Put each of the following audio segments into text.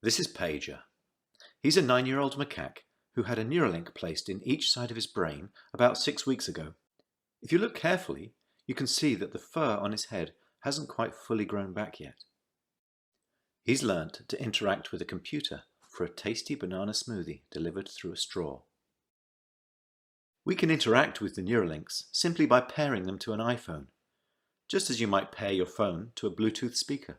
This is Pager. He's a 9-year-old macaque who had a Neuralink placed in each side of his brain about 6 weeks ago. If you look carefully, you can see that the fur on his head hasn't quite fully grown back yet. He's learnt to interact with a computer for a tasty banana smoothie delivered through a straw. We can interact with the Neuralinks simply by pairing them to an iPhone, just as you might pair your phone to a Bluetooth speaker.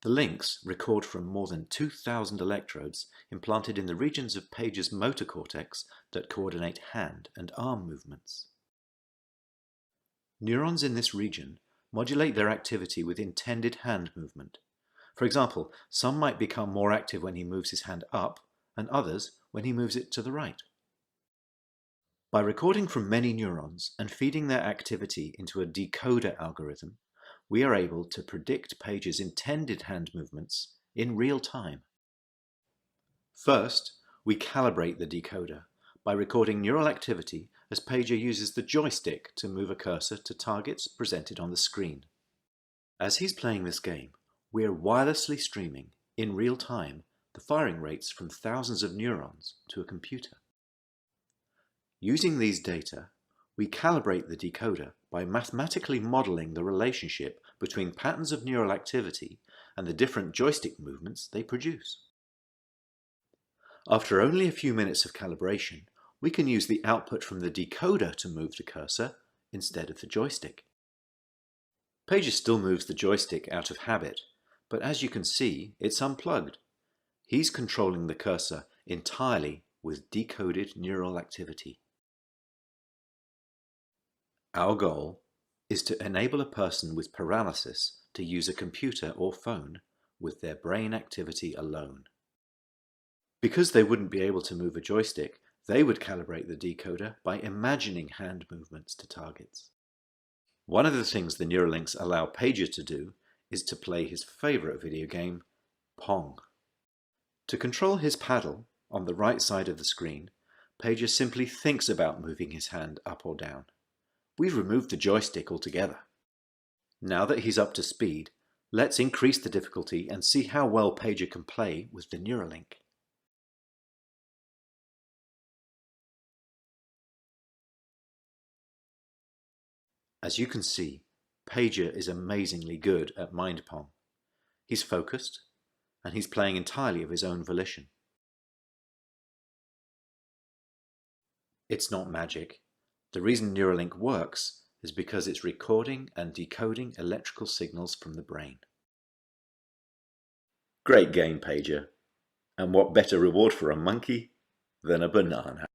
The links record from more than 2,000 electrodes implanted in the regions of Pager's motor cortex that coordinate hand and arm movements. Neurons in this region modulate their activity with intended hand movement. For example, some might become more active when he moves his hand up, and others when he moves it to the right. By recording from many neurons and feeding their activity into a decoder algorithm, we are able to predict Pager's intended hand movements in real time. First, we calibrate the decoder by recording neural activity as Pager uses the joystick to move a cursor to targets presented on the screen. As he's playing this game, we're wirelessly streaming, in real time, the firing rates from thousands of neurons to a computer. Using these data, we calibrate the decoder by mathematically modeling the relationship between patterns of neural activity and the different joystick movements they produce. After only a few minutes of calibration, we can use the output from the decoder to move the cursor instead of the joystick. Pager still moves the joystick out of habit, but as you can see, it's unplugged. He's controlling the cursor entirely with decoded neural activity. Our goal is to enable a person with paralysis to use a computer or phone with their brain activity alone. Because they wouldn't be able to move a joystick, they would calibrate the decoder by imagining hand movements to targets. One of the things the Neuralinks allow Pager to do is to play his favourite video game, Pong. To control his paddle, on the right side of the screen, Pager simply thinks about moving his hand up or down. We've removed the joystick altogether. Now that he's up to speed, let's increase the difficulty and see how well Pager can play with the Neuralink. As you can see, Pager is amazingly good at mind Pong. He's focused, and he's playing entirely of his own volition. It's not magic. The reason Neuralink works is because it's recording and decoding electrical signals from the brain. Great game, Pager. And what better reward for a monkey than a banana?